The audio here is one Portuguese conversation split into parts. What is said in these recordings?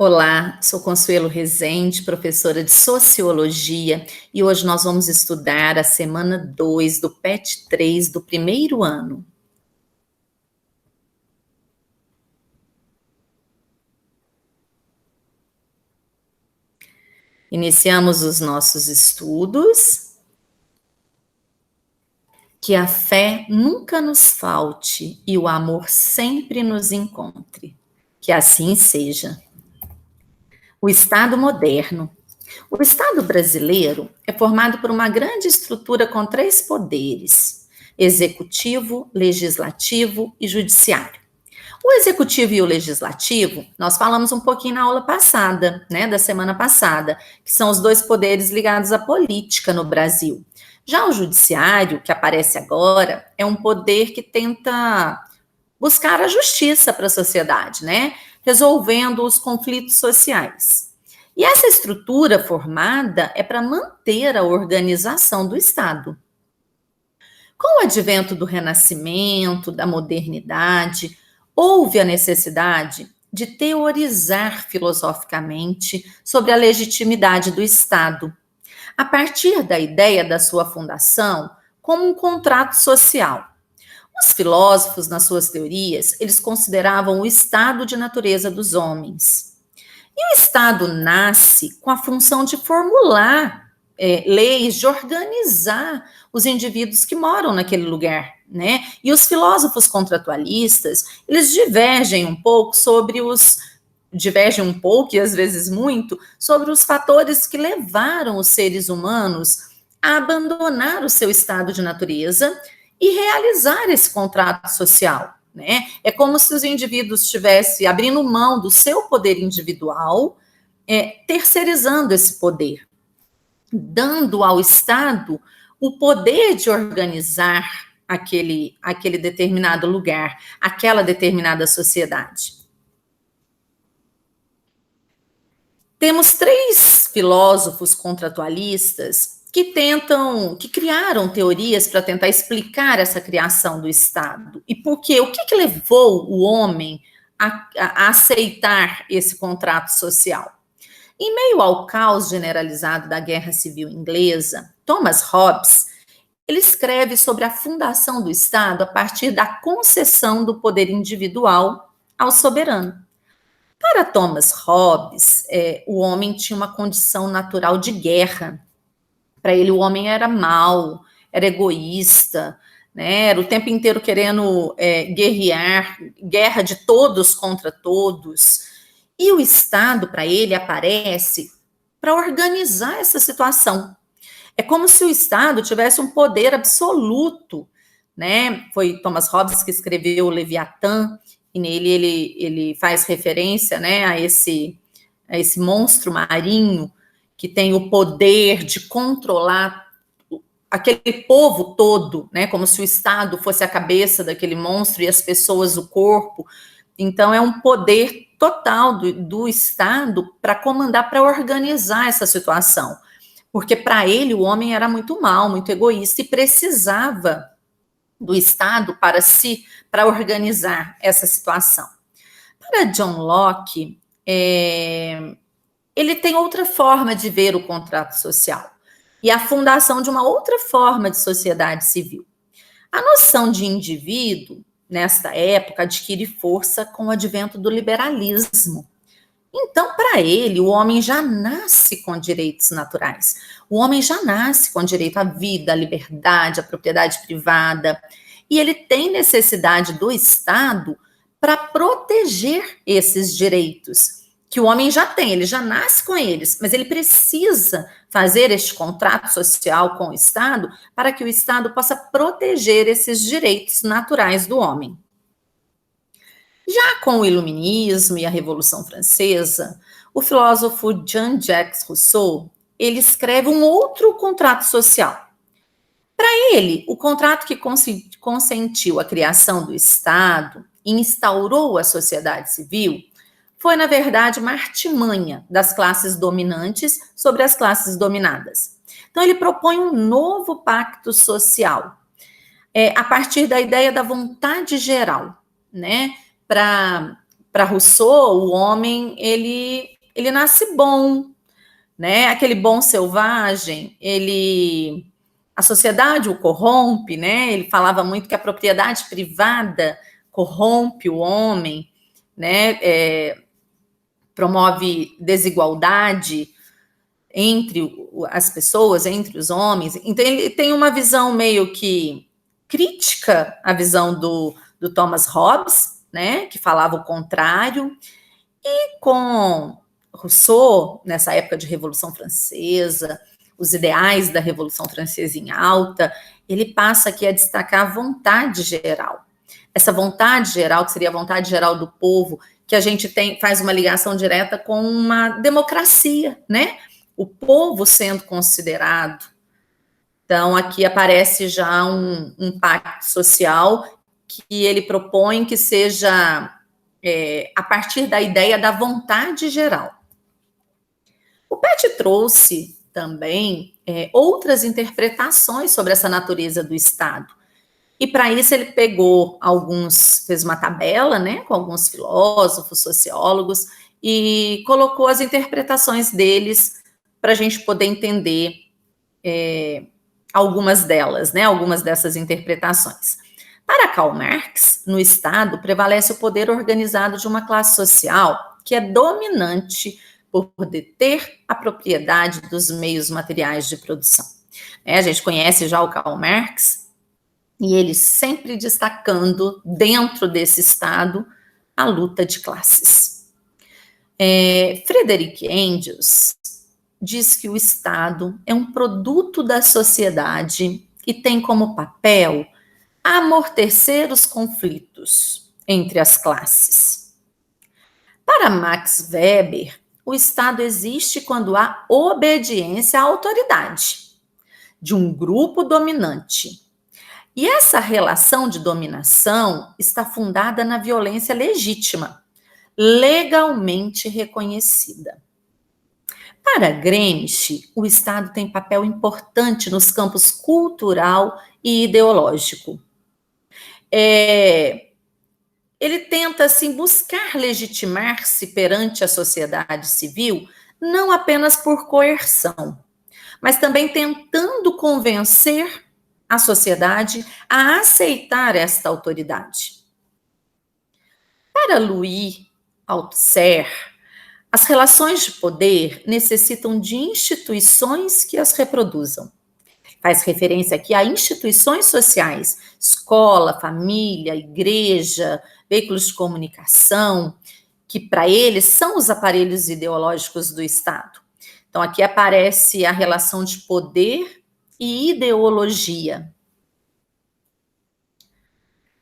Olá, sou Consuelo Rezende, professora de Sociologia, e hoje nós vamos estudar a semana 2 do PET 3 do primeiro ano. Iniciamos os nossos estudos. Que a fé nunca nos falte e o amor sempre nos encontre. Que assim seja. O Estado moderno. O Estado brasileiro é formado por uma grande estrutura com 3 poderes: executivo, legislativo e judiciário. O executivo e o legislativo, nós falamos um pouquinho na aula passada, né, da semana passada, que são os 2 poderes ligados à política no Brasil. Já o judiciário, que aparece agora, é um poder que tenta buscar a justiça para a sociedade, né, resolvendo os conflitos sociais. E essa estrutura formada é para manter a organização do Estado. Com o advento do Renascimento, da modernidade, houve a necessidade de teorizar filosoficamente sobre a legitimidade do Estado, a partir da ideia da sua fundação como um contrato social. Os filósofos, nas suas teorias, eles consideravam o estado de natureza dos homens. E o Estado nasce com a função de formular leis, de organizar os indivíduos que moram naquele lugar, né? E os filósofos contratualistas, eles divergem um pouco e às vezes muito, sobre os fatores que levaram os seres humanos a abandonar o seu estado de natureza e realizar esse contrato social, né? É como se os indivíduos estivessem abrindo mão do seu poder individual, terceirizando esse poder, dando ao Estado o poder de organizar aquele determinado lugar, aquela determinada sociedade. Temos 3 filósofos contratualistas que criaram teorias para tentar explicar essa criação do Estado. E por quê? O que levou o homem a aceitar esse contrato social? Em meio ao caos generalizado da Guerra Civil Inglesa, Thomas Hobbes, ele escreve sobre a fundação do Estado a partir da concessão do poder individual ao soberano. Para Thomas Hobbes, o homem tinha uma condição natural de guerra. Para ele, o homem era mau, era egoísta, né? Era o tempo inteiro querendo guerrear, guerra de todos contra todos. E o Estado, para ele, aparece para organizar essa situação. É como se o Estado tivesse um poder absoluto, né? Foi Thomas Hobbes que escreveu o Leviatã, e nele ele faz referência, né, a esse monstro marinho que tem o poder de controlar aquele povo todo, né, como se o Estado fosse a cabeça daquele monstro e as pessoas o corpo. Então, é um poder total do Estado para comandar, para organizar essa situação. Porque para ele o homem era muito mau, muito egoísta e precisava do Estado para organizar essa situação. Para John Locke, ele tem outra forma de ver o contrato social e a fundação de uma outra forma de sociedade civil. A noção de indivíduo, nesta época, adquire força com o advento do liberalismo. Então, para ele, o homem já nasce com direitos naturais. O homem já nasce com direito à vida, à liberdade, à propriedade privada. E ele tem necessidade do Estado para proteger esses direitos, que o homem já tem, ele já nasce com eles, mas ele precisa fazer este contrato social com o Estado para que o Estado possa proteger esses direitos naturais do homem. Já com o Iluminismo e a Revolução Francesa, o filósofo Jean-Jacques Rousseau, ele escreve um outro contrato social. Para ele, o contrato que consentiu a criação do Estado e instaurou a sociedade civil foi, na verdade, uma artimanha das classes dominantes sobre as classes dominadas. Então, ele propõe um novo pacto social, a partir da ideia da vontade geral, né? Para para Rousseau, o homem, ele nasce bom, né? Aquele bom selvagem, a sociedade o corrompe, né? Ele falava muito que a propriedade privada corrompe o homem, né? Promove desigualdade entre as pessoas, entre os homens. Então, ele tem uma visão meio que crítica à visão do Thomas Hobbes, né? Que falava o contrário. E com Rousseau, nessa época de Revolução Francesa, os ideais da Revolução Francesa em alta, ele passa aqui a destacar a vontade geral. Essa vontade geral, que seria a vontade geral do povo, que a gente faz uma ligação direta com uma democracia, né? O povo sendo considerado. Então, aqui aparece já um pacto social que ele propõe que seja a partir da ideia da vontade geral. O Pet trouxe também outras interpretações sobre essa natureza do Estado. E para isso ele fez uma tabela, né, com alguns filósofos, sociólogos, e colocou as interpretações deles para a gente poder entender algumas delas, né, algumas dessas interpretações. Para Karl Marx, no Estado prevalece o poder organizado de uma classe social que é dominante por deter a propriedade dos meios materiais de produção. A gente conhece já o Karl Marx, e ele sempre destacando, dentro desse Estado, a luta de classes. Friedrich Engels diz que o Estado é um produto da sociedade e tem como papel amortecer os conflitos entre as classes. Para Max Weber, o Estado existe quando há obediência à autoridade de um grupo dominante. E essa relação de dominação está fundada na violência legítima, legalmente reconhecida. Para Gramsci, o Estado tem papel importante nos campos cultural e ideológico. Ele tenta, assim, buscar legitimar-se perante a sociedade civil, não apenas por coerção, mas também tentando convencer a sociedade a aceitar esta autoridade. Para Louis Althusser, as relações de poder necessitam de instituições que as reproduzam. Faz referência aqui a instituições sociais, escola, família, igreja, veículos de comunicação, que para eles são os aparelhos ideológicos do Estado. Então, aqui aparece a relação de poder e ideologia.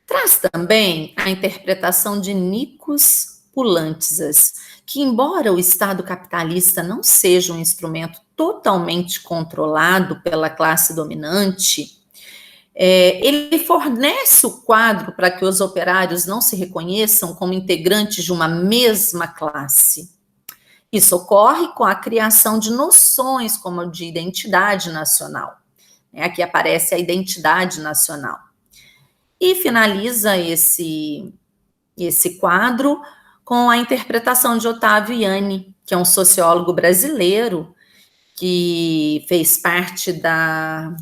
Traz também a interpretação de Nikos Poulantzas, que embora o Estado capitalista não seja um instrumento totalmente controlado pela classe dominante, ele fornece o quadro para que os operários não se reconheçam como integrantes de uma mesma classe. Isso ocorre com a criação de noções como de identidade nacional. Aqui aparece a identidade nacional. E finaliza esse quadro com a interpretação de Otávio Yanni, que é um sociólogo brasileiro que fez parte da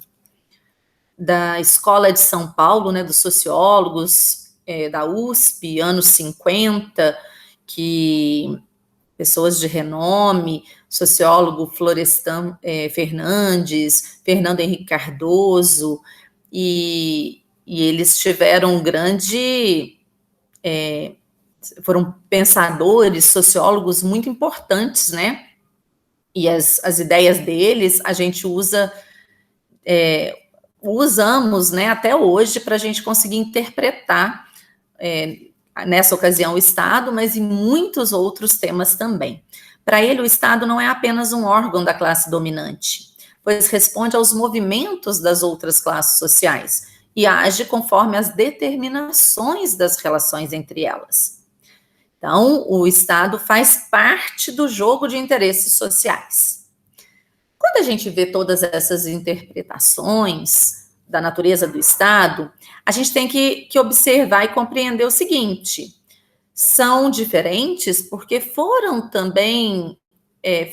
Escola de São Paulo, né, dos sociólogos da USP, anos 50, que pessoas de renome, sociólogo Florestan Fernandes, Fernando Henrique Cardoso, e eles tiveram foram pensadores, sociólogos muito importantes, né? E as ideias deles a gente usamos, né, até hoje para a gente conseguir interpretar, nessa ocasião, o Estado, mas em muitos outros temas também. Para ele, o Estado não é apenas um órgão da classe dominante, pois responde aos movimentos das outras classes sociais e age conforme as determinações das relações entre elas. Então, o Estado faz parte do jogo de interesses sociais. Quando a gente vê todas essas interpretações da natureza do Estado, a gente tem que observar e compreender o seguinte: são diferentes porque foram também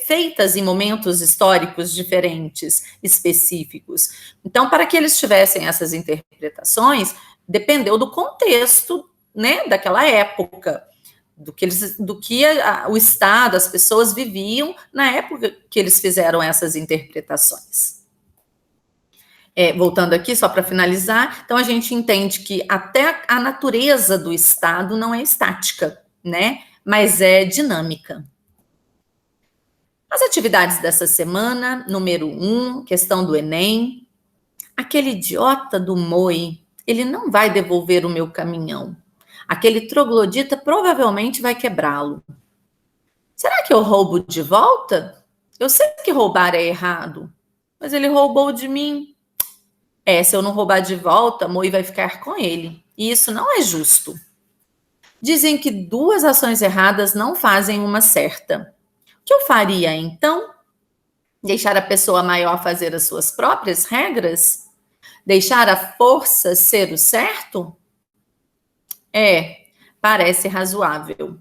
feitas em momentos históricos diferentes, específicos. Então, para que eles tivessem essas interpretações, dependeu do contexto, né, daquela época, do que o Estado, as pessoas viviam na época que eles fizeram essas interpretações. Voltando aqui, só para finalizar, então a gente entende que até a natureza do Estado não é estática, né, mas é dinâmica. As atividades dessa semana, número 1, questão do Enem. Aquele idiota do Moi, ele não vai devolver o meu caminhão. Aquele troglodita provavelmente vai quebrá-lo. Será que eu roubo de volta? Eu sei que roubar é errado, mas ele roubou de mim. Se eu não roubar de volta, Moi vai ficar com ele. E isso não é justo. Dizem que 2 ações erradas não fazem uma certa. O que eu faria, então? Deixar a pessoa maior fazer as suas próprias regras? Deixar a força ser o certo? Parece razoável.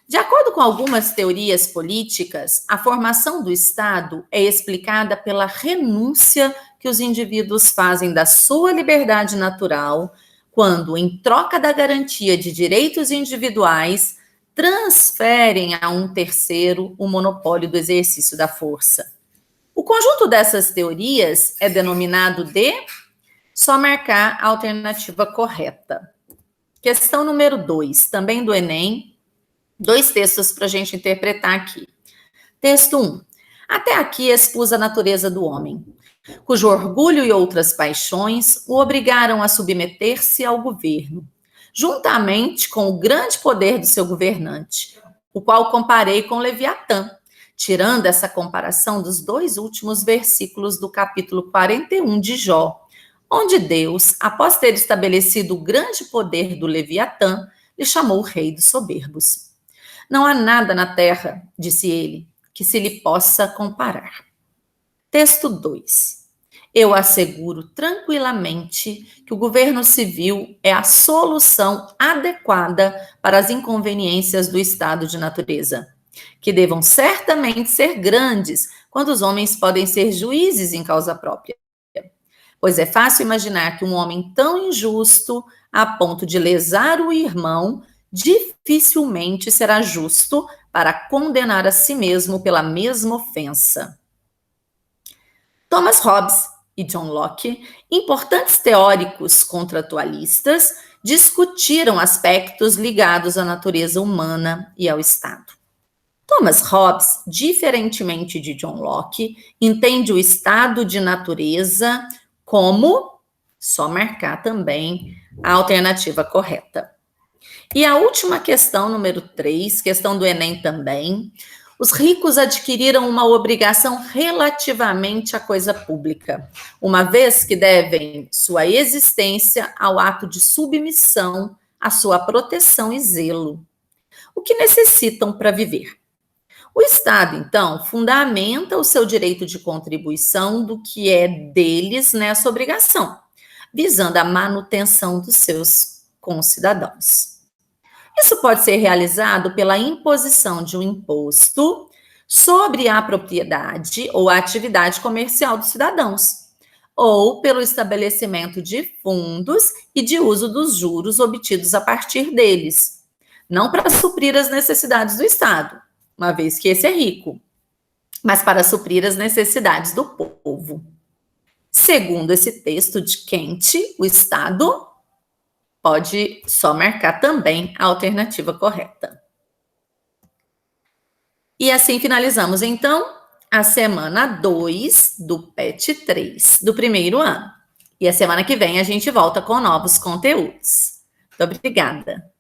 De acordo com algumas teorias políticas, a formação do Estado é explicada pela renúncia que os indivíduos fazem da sua liberdade natural quando, em troca da garantia de direitos individuais, transferem a um terceiro o monopólio do exercício da força. O conjunto dessas teorias é denominado de só marcar a alternativa correta. Questão número 2, também do Enem, 2 textos para a gente interpretar aqui. Texto 1. Até aqui expus a natureza do homem, cujo orgulho e outras paixões o obrigaram a submeter-se ao governo, juntamente com o grande poder do seu governante, o qual comparei com Leviatã, tirando essa comparação dos 2 últimos versículos do capítulo 41 de Jó, onde Deus, após ter estabelecido o grande poder do Leviatã, lhe chamou o rei dos soberbos. Não há nada na terra, disse ele, que se lhe possa comparar. Texto 2. Eu asseguro tranquilamente que o governo civil é a solução adequada para as inconveniências do estado de natureza, que devam certamente ser grandes quando os homens podem ser juízes em causa própria. Pois é fácil imaginar que um homem tão injusto, a ponto de lesar o irmão, dificilmente será justo para condenar a si mesmo pela mesma ofensa. Thomas Hobbes e John Locke, importantes teóricos contratualistas, discutiram aspectos ligados à natureza humana e ao Estado. Thomas Hobbes, diferentemente de John Locke, entende o estado de natureza como, só marcar também a alternativa correta. E a última questão, número 3, questão do Enem também. Os ricos adquiriram uma obrigação relativamente à coisa pública, uma vez que devem sua existência ao ato de submissão à sua proteção e zelo. O que necessitam para viver? O Estado, então, fundamenta o seu direito de contribuição do que é deles nessa obrigação, visando a manutenção dos seus concidadãos. Isso pode ser realizado pela imposição de um imposto sobre a propriedade ou a atividade comercial dos cidadãos, ou pelo estabelecimento de fundos e de uso dos juros obtidos a partir deles, não para suprir as necessidades do Estado, uma vez que esse é rico, mas para suprir as necessidades do povo. Segundo esse texto de Kant, o Estado pode só marcar também a alternativa correta. E assim finalizamos, então, a semana 2 do PET 3, do primeiro ano. E a semana que vem a gente volta com novos conteúdos. Muito obrigada.